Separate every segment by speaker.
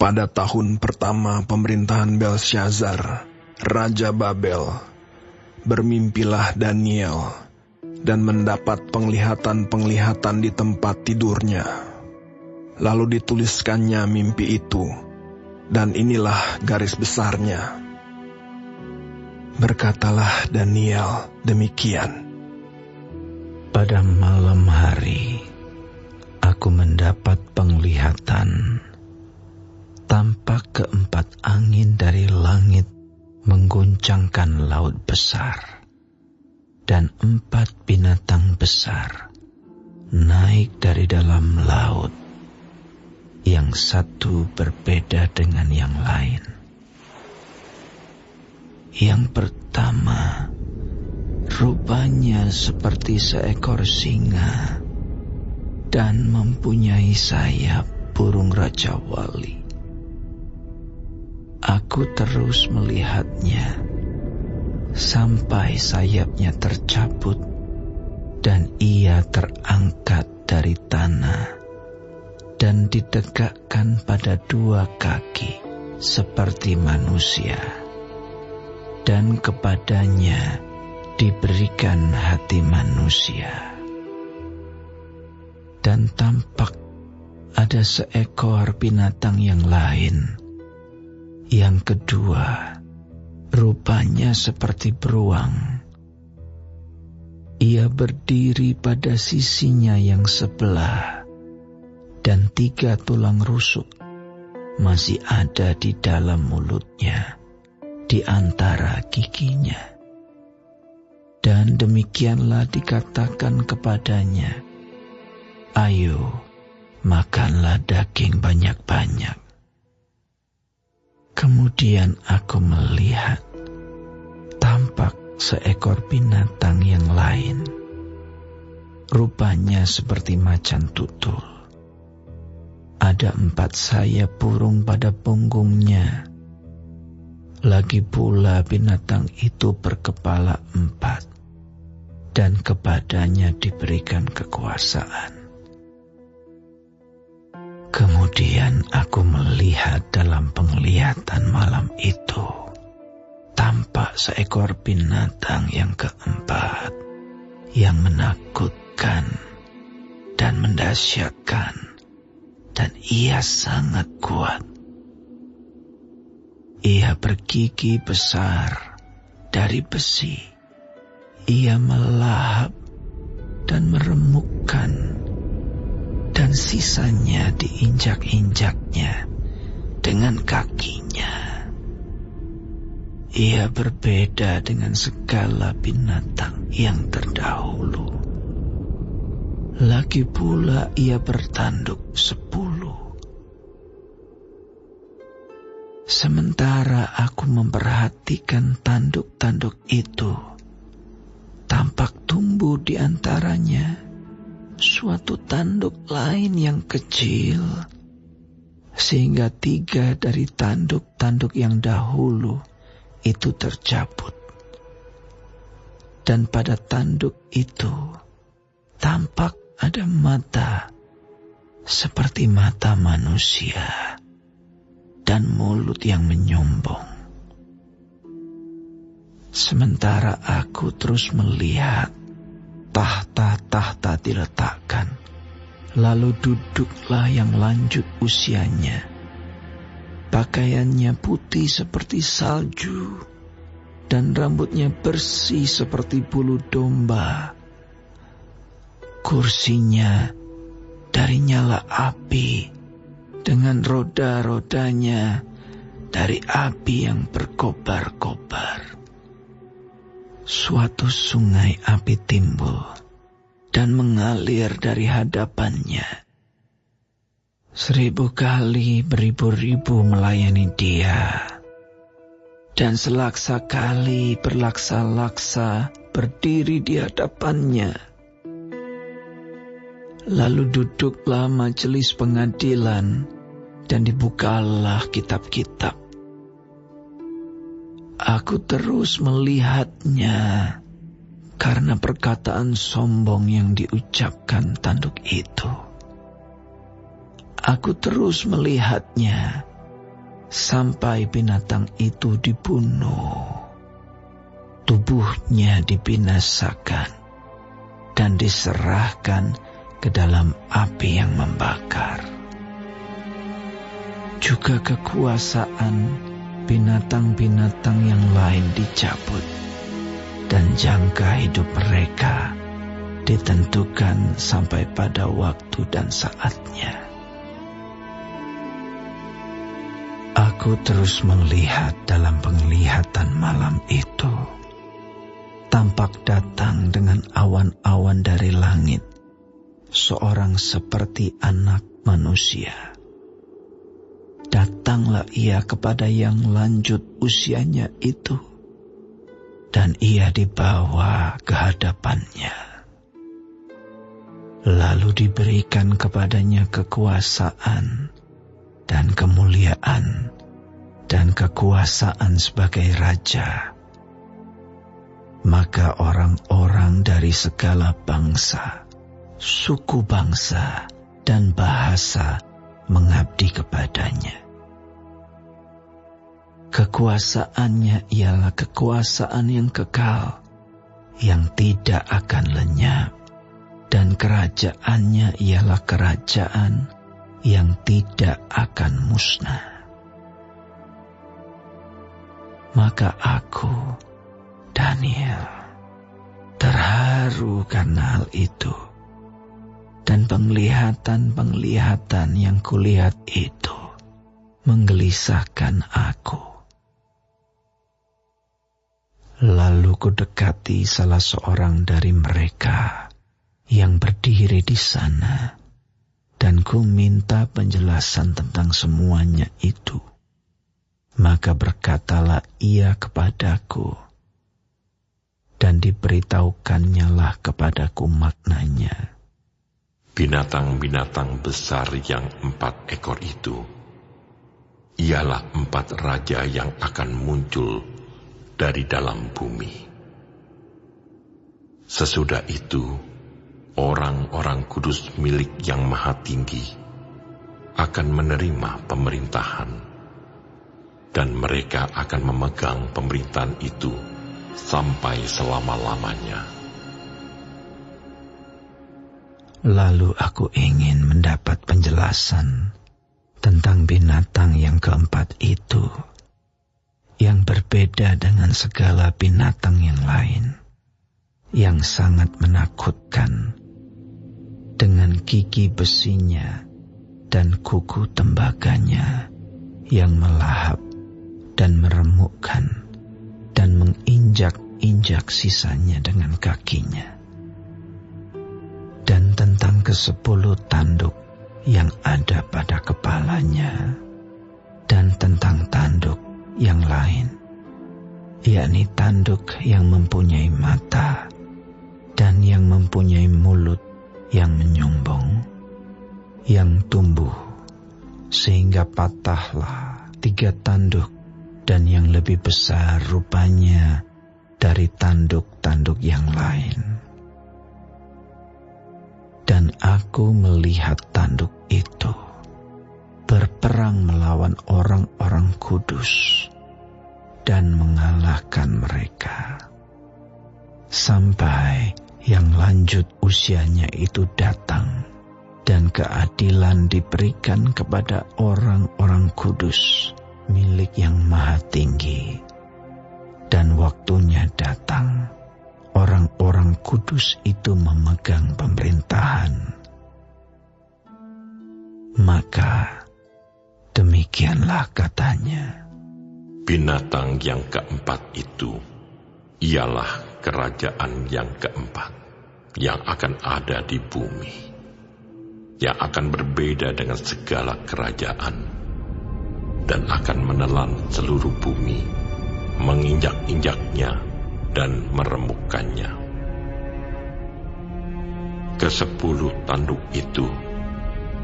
Speaker 1: Pada tahun pertama pemerintahan Belshazzar, Raja Babel, bermimpilah Daniel dan mendapat penglihatan-penglihatan di tempat tidurnya. Lalu dituliskannya mimpi itu, dan inilah garis besarnya. Berkatalah Daniel demikian.
Speaker 2: Pada malam hari, aku mendapat penglihatan. Tampak keempat angin dari langit mengguncangkan laut besar, dan 4 binatang besar naik dari dalam laut, yang satu berbeda dengan yang lain. Yang pertama, rupanya seperti seekor singa dan mempunyai sayap burung Raja Wali. Aku terus melihatnya sampai sayapnya tercabut dan ia terangkat dari tanah dan ditegakkan pada 2 kaki seperti manusia, dan kepadanya diberikan hati manusia. Dan tampak ada seekor binatang yang lain. Yang kedua, rupanya seperti beruang. Ia berdiri pada sisinya yang sebelah, dan 3 tulang rusuk masih ada di dalam mulutnya, di antara giginya. Dan demikianlah dikatakan kepadanya, "Ayo, makanlah daging banyak-banyak." Kemudian aku melihat, tampak seekor binatang yang lain, rupanya seperti macan tutul. Ada 4 sayap burung pada punggungnya. Lagi pula binatang itu berkepala 4, dan kepadanya diberikan kekuasaan. Kemudian aku melihat dalam penglihatan malam itu, tampak seekor binatang yang keempat, yang menakutkan dan mendahsyatkan, dan ia sangat kuat. Ia bergigi besar dari besi. Ia melahap dan meremukkan, dan sisanya diinjak-injaknya dengan kakinya. Ia berbeda dengan segala binatang yang terdahulu. Lagi pula ia bertanduk 10. Sementara aku memperhatikan tanduk-tanduk itu, tampak tumbuh di antaranya suatu tanduk lain yang kecil, sehingga 3 dari tanduk-tanduk yang dahulu itu tercabut. Dan pada tanduk itu tampak ada mata seperti mata manusia dan mulut yang menyombong. Sementara aku terus melihat, tahta-tahta diletakkan, lalu duduklah yang lanjut usianya. Pakaiannya putih seperti salju, dan rambutnya bersih seperti bulu domba. Kursinya dari nyala api, dengan roda-rodanya dari api yang berkobar-kobar. Suatu sungai api timbul dan mengalir dari hadapannya. 1000 kali beribu-ribu melayani dia, dan selaksa kali berlaksa-laksa berdiri di hadapannya. Lalu duduklah majelis pengadilan, dan dibukalah kitab-kitab. Aku terus melihatnya karena perkataan sombong yang diucapkan tanduk itu. Aku terus melihatnya sampai binatang itu dibunuh. Tubuhnya dibinasakan dan diserahkan ke dalam api yang membakar. Juga kekuasaan binatang-binatang yang lain dicabut, dan jangka hidup mereka ditentukan sampai pada waktu dan saatnya. Aku terus melihat dalam penglihatan malam itu. Tampak datang dengan awan-awan dari langit, seorang seperti anak manusia. Datanglah ia kepada yang lanjut usianya itu, dan ia dibawa ke hadapannya. Lalu diberikan kepadanya kekuasaan dan kemuliaan dan kekuasaan sebagai raja. Maka orang-orang dari segala bangsa, suku bangsa, dan bahasa mengabdi kepadanya. Kekuasaannya ialah kekuasaan yang kekal, yang tidak akan lenyap, dan kerajaannya ialah kerajaan yang tidak akan musnah. Maka aku, Daniel, terharu karena hal itu, dan penglihatan-penglihatan yang kulihat itu menggelisahkan aku. Lalu kudekati salah seorang dari mereka yang berdiri di sana, dan ku minta penjelasan tentang semuanya itu. Maka berkatalah ia kepadaku, dan diberitahukannya lah kepadaku maknanya.
Speaker 3: Binatang-binatang besar yang 4 ekor itu ialah 4 raja yang akan muncul dari dalam bumi. Sesudah itu, orang-orang kudus milik Yang Maha Tinggi akan menerima pemerintahan, dan mereka akan memegang pemerintahan itu sampai selama-lamanya.
Speaker 2: Lalu aku ingin mendapat penjelasan tentang binatang yang keempat itu, yang berbeda dengan segala binatang yang lain, yang sangat menakutkan, dengan gigi besinya dan kuku tembaganya yang melahap dan meremukkan, dan menginjak-injak sisanya dengan kakinya. Dan tentang ke-10 tanduk yang ada pada kepalanya, dan tentang tanduk yang lain, yakni tanduk yang mempunyai mata, dan yang mempunyai mulut yang menyombong, yang tumbuh, sehingga patahlah 3 tanduk, dan yang lebih besar rupanya dari tanduk-tanduk yang lain. Dan aku melihat tanduk itu berperang melawan orang-orang kudus dan mengalahkan mereka, sampai yang lanjut usianya itu datang, dan keadilan diberikan kepada orang-orang kudus milik Yang Maha Tinggi. Dan waktunya datang, orang-orang kudus itu memegang pemerintahan. Maka demikianlah katanya.
Speaker 3: Binatang yang keempat itu ialah kerajaan yang keempat yang akan ada di bumi, yang akan berbeda dengan segala kerajaan, dan akan menelan seluruh bumi, menginjak-injaknya dan meremukkannya. Ke-10 tanduk itu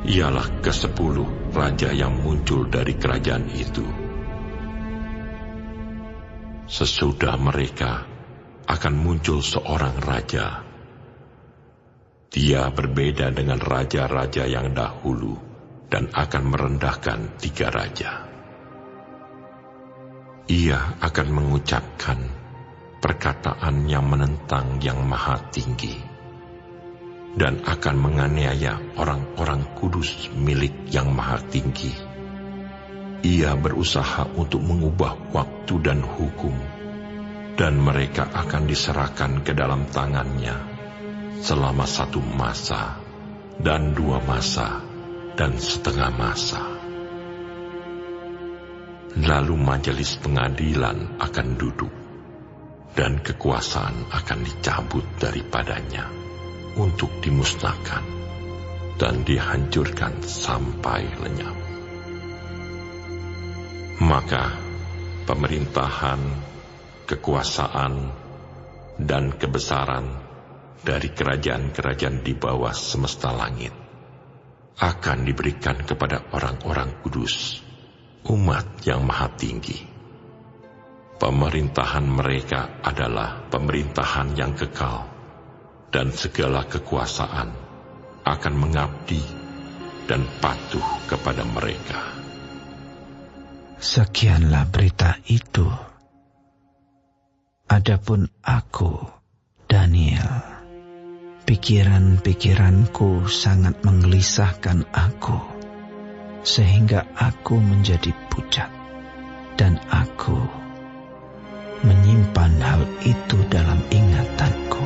Speaker 3: ialah ke-10 raja yang muncul dari kerajaan itu. Sesudah mereka akan muncul seorang raja. Dia berbeda dengan raja-raja yang dahulu dan akan merendahkan 3 raja. Ia akan mengucapkan perkataan yang menentang Yang Maha Tinggi, dan akan menganiaya orang-orang kudus milik Yang Maha Tinggi. Ia berusaha untuk mengubah waktu dan hukum, dan mereka akan diserahkan ke dalam tangannya selama 1 masa, dan 2 masa, dan setengah masa. Lalu majelis pengadilan akan duduk, dan kekuasaan akan dicabut daripadanya untuk dimusnahkan dan dihancurkan sampai lenyap. Maka pemerintahan, kekuasaan, dan kebesaran dari kerajaan-kerajaan di bawah semesta langit akan diberikan kepada orang-orang kudus, umat Yang Maha Tinggi. Pemerintahan mereka adalah pemerintahan yang kekal, dan segala kekuasaan akan mengabdi dan patuh kepada mereka.
Speaker 2: Sekianlah berita itu. Adapun aku, Daniel, pikiran-pikiranku sangat menggelisahkan aku, sehingga aku menjadi pucat, dan aku menyimpan hal itu dalam ingatanku.